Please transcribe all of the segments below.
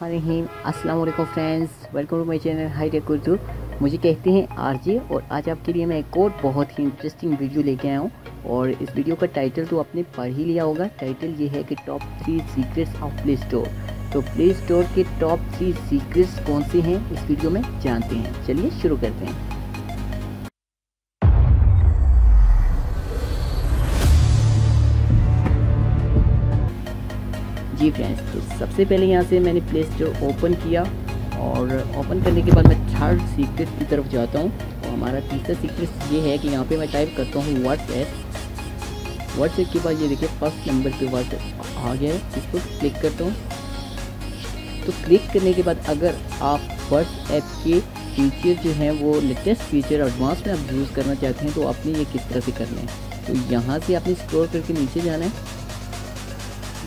बिस्मिल्लाहिर्रहमानिर्रहीम। अस्सलाम वालेकुम friends, welcome to my channel high tech Urdu. मुझे कहते हैं आरजे और आज आपके लिए मैं एक और बहुत ही इंटरेस्टिंग वीडियो लेके आया हूँ। और इस वीडियो का टाइटल तो आपने पढ़ ही लिया होगा। टाइटल ये है कि top 3 secrets of play store. तो प्ले स्टोर के टॉप 3 सीक्रेट्स कौन से हैं इस वीडियो में जानते हैं। चलिए शुरू करते हैं। जी फ्रेंड्स, तो सबसे पहले यहाँ से मैंने प्ले स्टोर ओपन किया और ओपन करने के बाद मैं थर्ड सीक्रेट की तरफ जाता हूँ। और हमारा तीसरा सीक्रेट ये है कि यहाँ पे मैं टाइप करता हूँ व्हाट्सएप के बाद ये देखिए फर्स्ट नंबर पे व्हाट्सएप आ गया है। इसको क्लिक करता हूँ। तो क्लिक करने के बाद अगर आप व्हाट्सएप के फीचर जो हैं वो लेटेस्ट फीचर एडवांस में आप यूज़ करना चाहते हैं तो आपने ये किस तरह से करना है। तो यहाँ से आपने स्क्रॉल करके नीचे जाना है।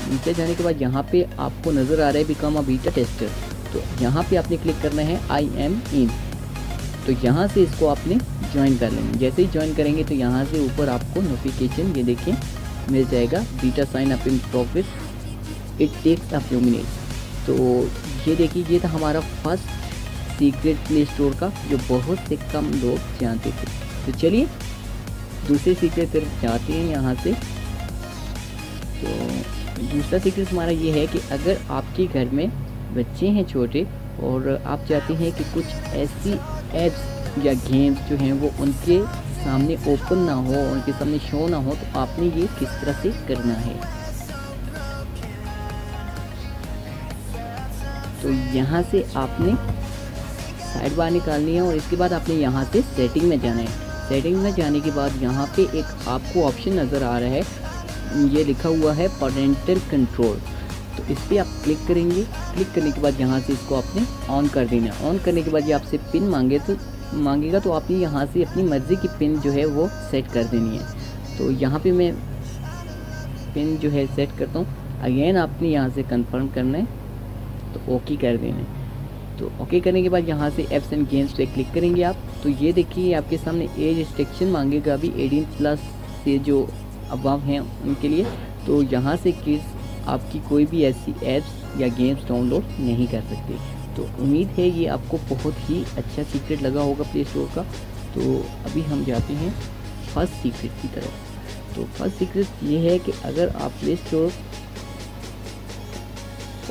नीचे जाने के बाद यहाँ पे आपको नज़र आ रहा है बिकम अ बीटा टेस्टर। तो यहाँ पे आपने क्लिक करना है आई एम इन। तो यहाँ से इसको आपने ज्वाइन कर लेंगे। जैसे ही ज्वाइन करेंगे तो यहाँ से ऊपर आपको नोटिफिकेशन ये देखिए मिल जाएगा, beta sign up in progress, it takes a few minutes. तो ये देखिए ये था हमारा फर्स्ट सीक्रेट प्ले स्टोर का जो बहुत से कम लोग जानते थे। तो चलिए दूसरे सीक्रेट तरफ जाते हैं। यहाँ से तो दूसरा सीक्रेट हमारा ये है कि अगर आपके घर में बच्चे हैं छोटे और आप चाहते हैं कि कुछ ऐसी ऐप्स या गेम्स जो हैं वो उनके सामने ओपन ना हो, उनके सामने शो ना हो, तो आपने ये किस तरह से करना है। तो यहाँ से आपने साइड बार निकालनी है और इसके बाद आपने यहाँ से सेटिंग में जाना है। सेटिंग में जाने के बाद यहाँ पे एक आपको ऑप्शन नज़र आ रहा है, ये लिखा हुआ है पेरेंटल कंट्रोल। तो इस पर आप क्लिक करेंगे। क्लिक करने के बाद यहाँ से इसको आपने ऑन कर देना है। ऑन करने के बाद ये आपसे पिन मांगेगा तो आपने यहाँ से अपनी मर्ज़ी की पिन जो है वो सेट कर देनी है। तो यहाँ पे मैं पिन जो है सेट करता हूँ। अगेन आपने यहाँ से कंफर्म करना है तो ओके कर देना है। तो ओके करने के बाद यहाँ से एप्स एंड गेम्स पे क्लिक करेंगे आप। तो ये देखिए आपके सामने एज रिस्ट्रिक्शन मांगेगा अभी 18+ से जो अबव हैं उनके लिए। तो यहाँ से किड्स आपकी कोई भी ऐसी ऐप्स या गेम्स डाउनलोड नहीं कर सकते। तो उम्मीद है ये आपको बहुत ही अच्छा सीक्रेट लगा होगा प्ले स्टोर का। तो अभी हम जाते हैं फर्स्ट सीक्रेट की तरफ। तो फर्स्ट सीक्रेट ये है कि अगर आप प्ले स्टोर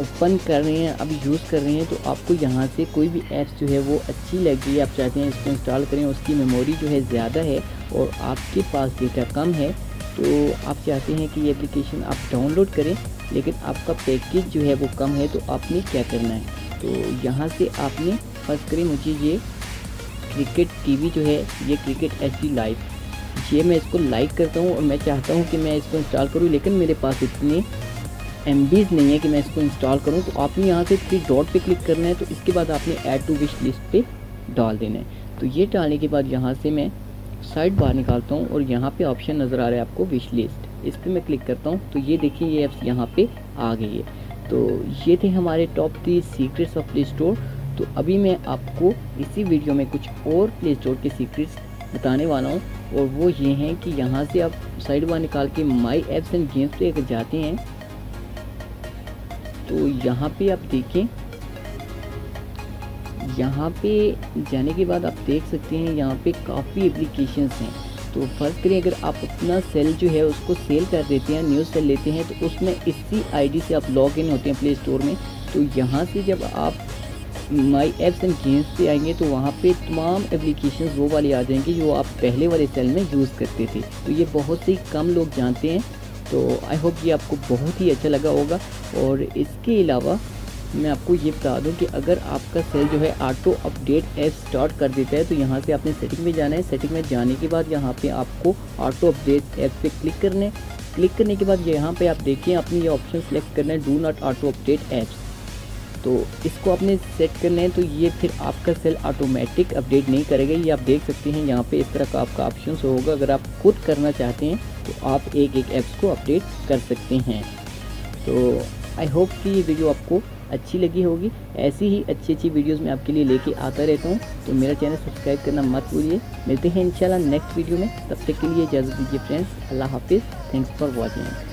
ओपन कर रहे हैं, अभी यूज़ कर रहे हैं, तो आपको यहाँ से कोई भी ऐप्स जो है वो अच्छी लग रही है, आप चाहते हैं इसको इंस्टॉल करें, उसकी मेमोरी जो है ज़्यादा है और आपके पास डेटा कम है, तो आप चाहते हैं कि ये एप्लीकेशन आप डाउनलोड करें लेकिन आपका पैकेज जो है वो कम है, तो आपने क्या करना है। तो यहाँ से आपने फर्स्ट करें, मुझे ये क्रिकेट टीवी जो है, ये क्रिकेट HD लाइव, ये मैं इसको लाइक करता हूँ और मैं चाहता हूँ कि मैं इसको इंस्टॉल करूँ, लेकिन मेरे पास इतने MBs नहीं है कि मैं इसको इंस्टॉल करूँ। तो आपने यहाँ से 3 डॉट पे क्लिक करना है। तो इसके बाद आपने ऐड टू विश लिस्ट पे डाल देना है। तो ये डालने के बाद यहाँ से मैं साइड बार निकालता हूँ और यहाँ पे ऑप्शन नज़र आ रहा है आपको विश लिस्ट, इस पर मैं क्लिक करता हूँ। तो ये देखिए ये ऐप्स यहाँ पे आ गई है। तो ये थे हमारे top 3 secrets of play store. तो अभी मैं आपको इसी वीडियो में कुछ और प्ले स्टोर के सीक्रेट्स बताने वाला हूँ और वो ये हैं कि यहाँ से आप साइड बार निकाल के माई एप्स एंड गेम्स पे अगर जाते हैं तो यहाँ पे आप देखें, यहाँ पे जाने के बाद आप देख सकते हैं यहाँ पे काफ़ी एप्लीकेशंस हैं। तो फर्स्ट करें, अगर आप अपना सेल जो है उसको सेल कर देते हैं, न्यू सेल लेते हैं, तो उसमें इसी आईडी से आप लॉग इन होते हैं प्ले स्टोर में। तो यहाँ से जब आप माई एप्स एंड गेम्स पे आएंगे तो वहाँ पे तमाम एप्लीकेशंस वो वाली आ जाएंगी जो आप पहले वाले सेल में यूज़ करते थे। तो ये बहुत से कम लोग जानते हैं। तो आई होप ये आपको बहुत ही अच्छा लगा होगा। और इसके अलावा मैं आपको ये बता दूं कि अगर आपका सेल जो है ऑटो अपडेट ऐप स्टार्ट कर देता है तो यहाँ से आपने सेटिंग में जाना है। सेटिंग में जाने के बाद यहाँ पे आपको ऑटो अपडेट ऐप पे क्लिक करना है। क्लिक करने के बाद यहाँ पे आप देखिए आपने ये ऑप्शन सेलेक्ट करना है, do not auto update apps. तो इसको आपने सेट करना है। तो ये फिर आपका सेल ऑटोमेटिक अपडेट नहीं करेगा। ये आप देख सकते हैं यहाँ पे इस तरह का आपका ऑप्शन होगा। अगर आप खुद करना चाहते हैं तो आप एक ऐप्स को अपडेट कर सकते हैं। तो आई होप कि ये वीडियो आपको अच्छी लगी होगी। ऐसी ही अच्छी वीडियोस मैं आपके लिए लेके आता रहता हूँ। तो मेरा चैनल सब्सक्राइब करना मत भूलिए। मिलते हैं इंशाल्लाह नेक्स्ट वीडियो में। तब तक के लिए इजाज़त दीजिए फ्रेंड्स। अल्लाह हाफिज़। Thanks for watching.